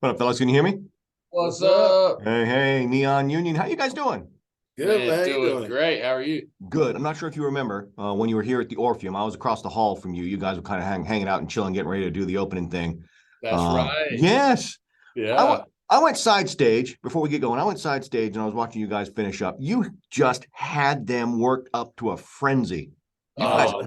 What up, fellas? Can you hear me? What's up? Hey, Neon Union. How you guys doing? Good, man. How you doing? Great. How are you? Good. I'm not sure if you remember when you were here at the Orpheum. I was across the hall from you. You guys were kind of hanging out and chilling, getting ready to do the opening thing. That's right. Yes. I went. Yeah. I went side stage before we get going. I went side stage and I was watching you guys finish up. You just had them worked up to a frenzy. You guys, Oh,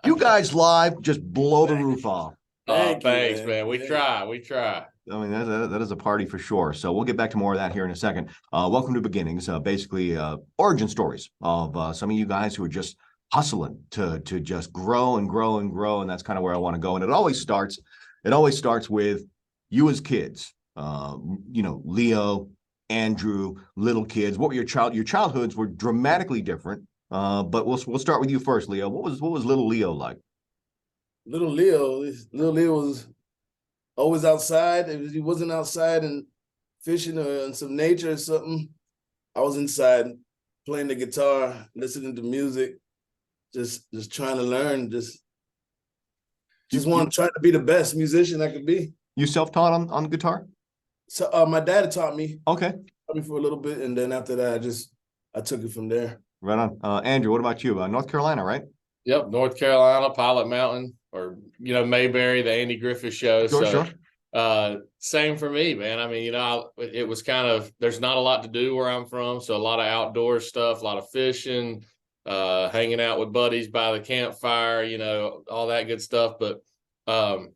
you guys live just blow the roof off. oh, Thank you, thanks, man. We Yeah. try. We try. I mean, that is a party for sure. So we'll get back to more of that here in a second. Welcome to Beginnings, basically origin stories of some of you guys who are just hustling to just grow and grow and grow, and that's kind of where I want to go. And it always starts with you as kids. Leo, Andrew, little kids. What were your childhoods were dramatically different. But we'll start with you first, Leo. What was little Leo like? Little Leo was always outside. If he wasn't outside and fishing or in some nature or something, I was inside playing the guitar, listening to music, just trying to learn, just want to try to be the best musician I could be. You self-taught on the guitar? So my dad taught me Okay. for a little bit, and then after that, I took it from there. Right on. Andrew, what about you? North Carolina, right? Yep. North Carolina, Pilot Mountain, or Mayberry, the Andy Griffith Show. Sure. Same for me, man. I mean, it was kind of, there's not a lot to do where I'm from, so a lot of outdoor stuff, a lot of fishing, hanging out with buddies by the campfire, all that good stuff. But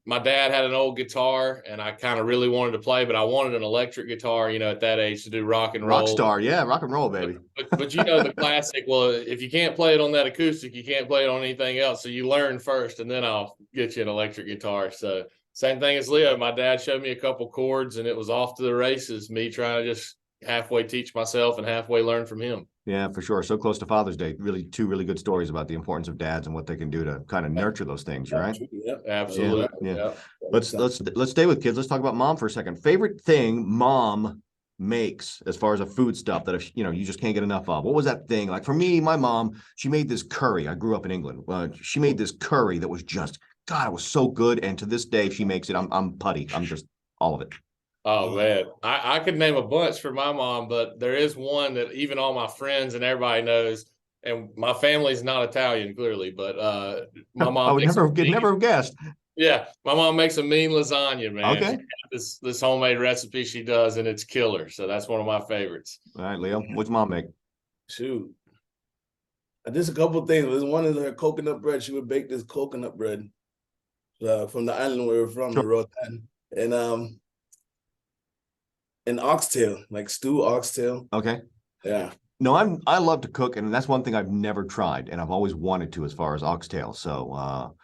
my dad had an old guitar, and I kind of really wanted to play, but I wanted an electric guitar, at that age to do rock and roll. Rock star, yeah, rock and roll, baby. But the classic, well, if you can't play it on that acoustic, you can't play it on anything else. So you learn first, and then I'll get you an electric guitar. So same thing as Leo. My dad showed me a couple chords, and it was off to the races, me trying to just halfway teach myself and halfway learn from him. Yeah, for sure. So close to Father's Day. Really, two really good stories about the importance of dads and what they can do to kind of nurture those things, right? Yeah, absolutely. Yeah. Let's stay with kids. Let's talk about mom for a second. Favorite thing mom makes as far as a food stuff that if you just can't get enough of. What was that thing? Like for me, my mom, she made this curry. I grew up in England. She made this curry that was just, God, it was so good. And to this day, she makes it. I'm putty. I'm just all of it. Oh man, I could name a bunch for my mom, but there is one that even all my friends and everybody knows. And my family's not Italian, clearly, but my mom. I would never have guessed. Yeah, my mom makes a mean lasagna, man. Okay. This homemade recipe she does, and it's killer. So that's one of my favorites. All right, Leo, what's mom make? Shoot. Just a couple of things. One is her coconut bread. She would bake this coconut bread from the island where we're from, the Rotan. And oxtail, like stew oxtail. Okay. Yeah. No, I love to cook, and that's one thing I've never tried, and I've always wanted to as far as oxtail. So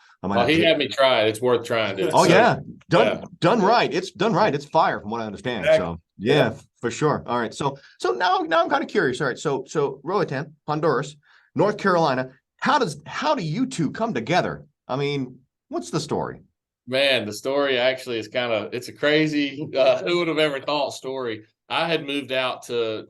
he had me try it. It's worth trying, dude. Oh, so, yeah. Done right. It's done right. It's fire from what I understand. Exactly. So yeah, for sure. All right. So now I'm kind of curious. All right. So Roatan, Honduras, North Carolina. How do you two come together? I mean, what's the story? Man, the story actually is it's a crazy, who would have ever thought story. I had I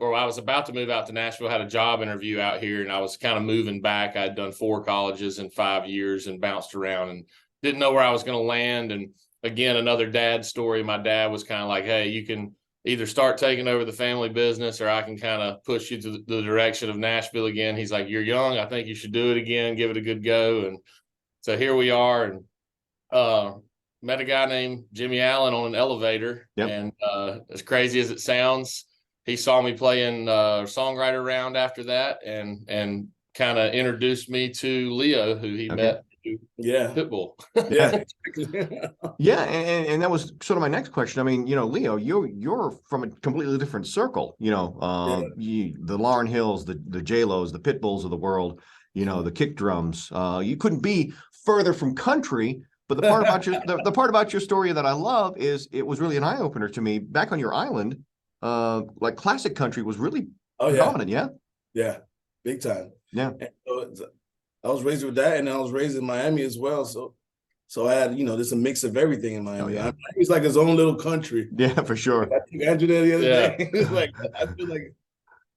was about to move out to Nashville, had a job interview out here, and I was kind of moving back. I'd done 4 colleges in 5 years and bounced around and didn't know where I was going to land. And again, another dad story. My dad was kind of like, hey, you can either start taking over the family business or I can kind of push you to the direction of Nashville again. He's like, you're young. I think you should do it again. Give it a good go. And so here we are. And met a guy named Jimmy Allen on an elevator. Yep. And as crazy as it sounds, he saw me playing songwriter round after that and kind of introduced me to Leo, who he met. Yeah. Pitbull. Yeah. Yeah. And that was sort of my next question. I mean, Leo, you're from a completely different circle, the Lauryn Hills, the J-Los, the Pitbulls of the world, the kick drums. You couldn't be further from country. But the part about your story that I love is it was really an eye opener to me. Back on your island, like classic country was really dominant. Yeah, yeah, big time. Yeah, so I was raised with that, and I was raised in Miami as well. So I had there's a mix of everything in Miami. Oh, yeah. It's like its own little country. Yeah, for sure. I think Andrew there the other day. It's like I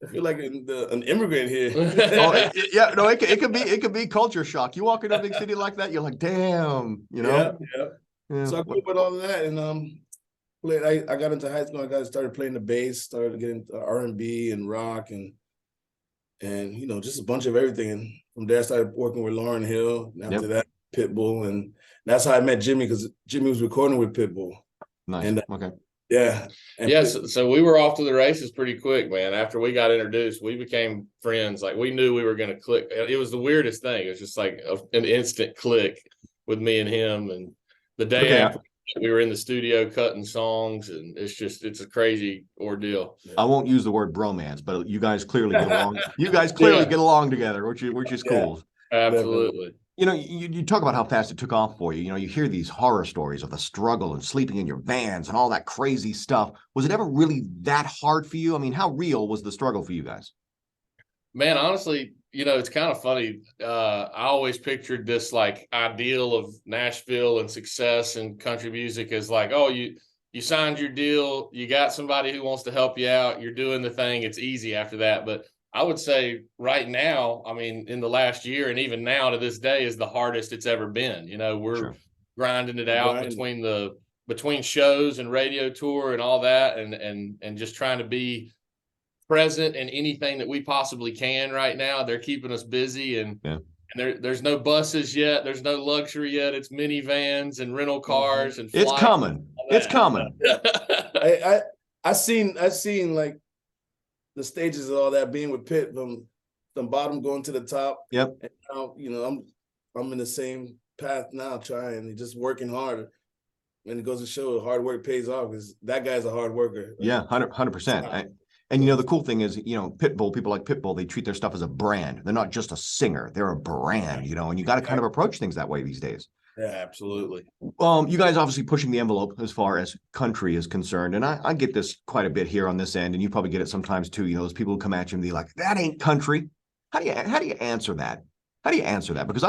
feel like an immigrant here. It could be culture shock. You walk into a big city like that, you're like, damn, Yeah. Yeah. So I grew up with all of that, and I got into high school. I started playing the bass, started getting R&B and rock and just a bunch of everything. And from there, I started working with Lauryn Hill. And after that, Pitbull, and that's how I met Jimmy, because Jimmy was recording with Pitbull. Nice. And okay. Yeah. Yes. So we were off to the races pretty quick, man. After we got introduced, we became friends. Like, we knew we were going to click. It was the weirdest thing. It was just like an instant click with me and him. And the day after, we were in the studio cutting songs, and it's a crazy ordeal. I won't use the word bromance, but you guys clearly get along. You guys clearly get along together, which is cool. Absolutely. You know, you talk about how fast it took off for you. You know, you hear these horror stories of the struggle and sleeping in your vans and all that crazy stuff. Was it ever really that hard for you? I mean, how real was the struggle for you guys? Man, honestly, it's kind of funny. I always pictured this like ideal of Nashville and success and country music as like, oh, you signed your deal, you got somebody who wants to help you out, you're doing the thing, it's easy after that. But I would say right now, I mean, in the last year and even now to this day is the hardest it's ever been. We're grinding it out between shows and radio tour and all that, and just trying to be present in anything that we possibly can right now. They're keeping us busy, and there's no buses yet. There's no luxury yet. It's minivans and rental cars and it's coming. It's coming. I seen like the stages of all that, being with Pitt from the bottom going to the top. Yep. And now, I'm in the same path now, trying, just working harder. And it goes to show hard work pays off, because that guy's a hard worker. Yeah, 100%. And the cool thing is, Pitbull, people like Pitbull, they treat their stuff as a brand. They're not just a singer; they're a brand. And you got to kind of approach things that way these days. Yeah, absolutely. You guys obviously pushing the envelope as far as country is concerned, and I get this quite a bit here on this end, and you probably get it sometimes too. Those people who come at you and be like, "That ain't country." How do you answer that? How do you answer that? Because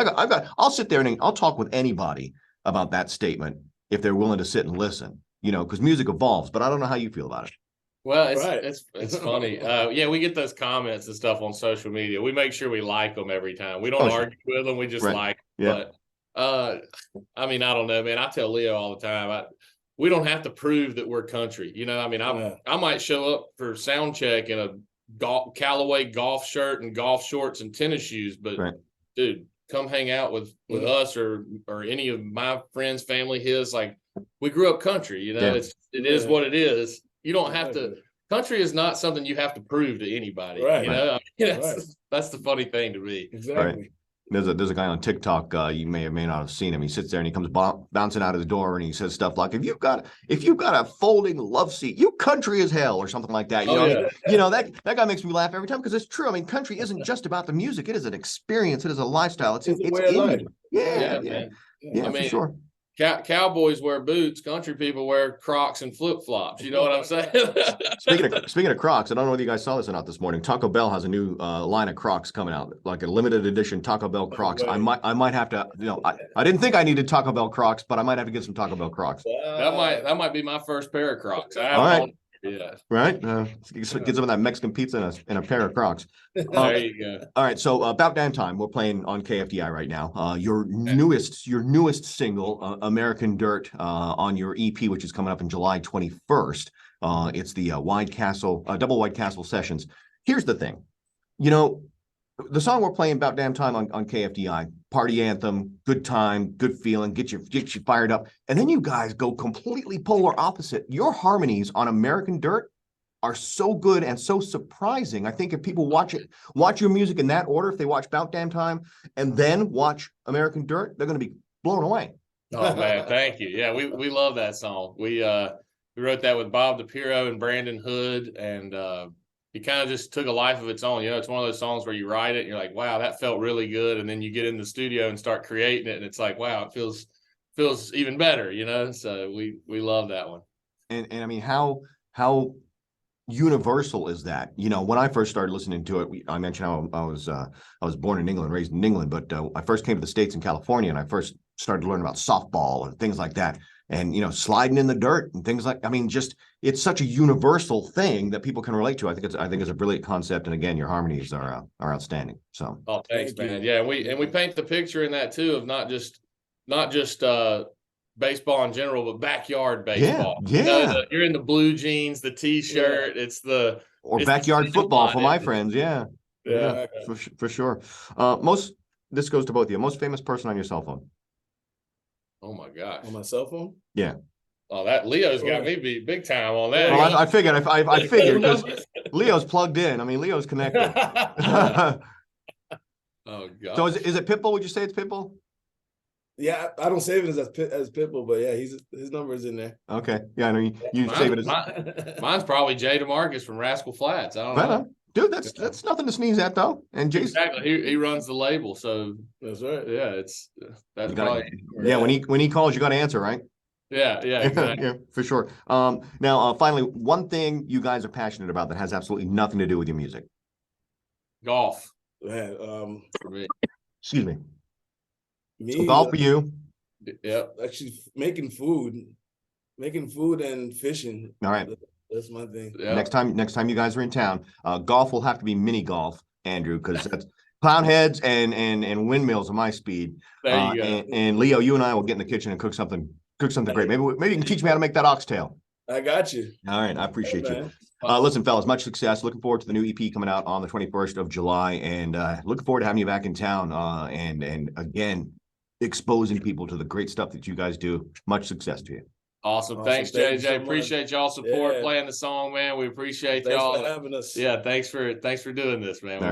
I'll sit there and I'll talk with anybody about that statement if they're willing to sit and listen. Because music evolves, but I don't know how you feel about it. Well, it's funny. We get those comments and stuff on social media. We make sure we like them every time. We don't argue with them. We just like them. Yeah. But I mean, I don't know, man. I tell Leo all the time, we don't have to prove that we're country. I mean, I might show up for sound check in a Callaway golf shirt and golf shorts and tennis shoes, but dude, come hang out with us or any of my friends, family, his. Like, we grew up country. It is what it is. You don't have to. Country is not something you have to prove to anybody. Right. That's the funny thing to me. Exactly. Right. There's a guy on TikTok. You may or may not have seen him. He sits there and he comes bouncing out of the door and he says stuff like, "If you've got a folding love seat, you country as hell," or something like that. That guy makes me laugh every time, because it's true. I mean, country isn't just about the music. It is an experience. It is a lifestyle. It's in you. Yeah, I mean, for sure. Cowboys wear boots. Country people wear Crocs and flip flops. You know what I'm saying? Speaking of Crocs, I don't know whether you guys saw this or not this morning. Taco Bell has a new line of Crocs coming out, like a limited edition Taco Bell Crocs. I might have to. I didn't think I needed Taco Bell Crocs, but I might have to get some Taco Bell Crocs. That might be my first pair of Crocs. All right. Yeah. Right. Get some of that Mexican pizza and a pair of Crocs. There you go. All right. So about damn time. We're playing on KFDI right now. Your newest single, American Dirt, on your EP, which is coming up in July 21st. It's the Double White Castle sessions. Here's the thing. The song we're playing about damn time on KFDI, party anthem, good time, good feeling, get you fired up. And then you guys go completely polar opposite. Your harmonies on American Dirt are so good and so surprising. I think if people watch your music in that order, if they watch About Damn Time and then watch American Dirt, they're going to be blown away. Oh man, thank you. Yeah, we love that song. We wrote that with Bob DePiro and Brandon Hood, and it kind of just took a life of its own. It's one of those songs where you write it and you're like, wow, that felt really good. And then you get in the studio and start creating it, and it's like, wow, it feels even better, So we love that one. And I mean, how universal is that? When I first started listening to it, I mentioned how I was born in England, raised in England, but I first came to the States in California, and I first started learning about softball and things like that. And sliding in the dirt and things it's such a universal thing that people can relate to. I think it's a brilliant concept, and again, your harmonies are outstanding. So, thanks, man. Yeah, we paint the picture in that too of not just baseball in general, but backyard baseball. Yeah. You're in the blue jeans, the T-shirt. Yeah. It's the backyard football for my friends. Yeah. Yeah. For sure. This goes to both of you. Most famous person on your cell phone. Oh my gosh. On my cell phone? Yeah. Oh, that Leo's got me beat big time on that. Well, I figured because Leo's plugged in. I mean, Leo's connected. Oh god. So is it Pitbull? Would you say it's Pitbull? Yeah, I don't save it as Pitbull, but yeah, his number is in there. Okay. Yeah, I know you save it as mine's probably Jay DeMarcus from Rascal Flatts. I don't know. Dude, that's nothing to sneeze at though. And Jason, exactly, he runs the label, so that's right. Yeah, that's probably when he calls, you got to answer, right? Yeah, exactly. Yeah, for sure. Now, finally, one thing you guys are passionate about that has absolutely nothing to do with your music. Golf. Man, for me. Excuse me. So golf for you. Yep. Actually, making food and fishing. All right. That's my thing. Yep. Next time you guys are in town, golf will have to be mini golf, Andrew, because that's clown heads and windmills are my speed. There you go. And Leo, you and I will get in the kitchen and cook something great. Maybe you can teach me how to make that oxtail. I got you. All right, I appreciate you. Man. Listen, fellas, much success. Looking forward to the new EP coming out on the 21st of July, and looking forward to having you back in town. And again, exposing people to the great stuff that you guys do. Much success to you. Awesome. Thanks, Thank JJ. you so appreciate y'all support Yeah. playing the song, man. We appreciate Thanks y'all. for having us. Yeah, thanks for doing this, man. All right.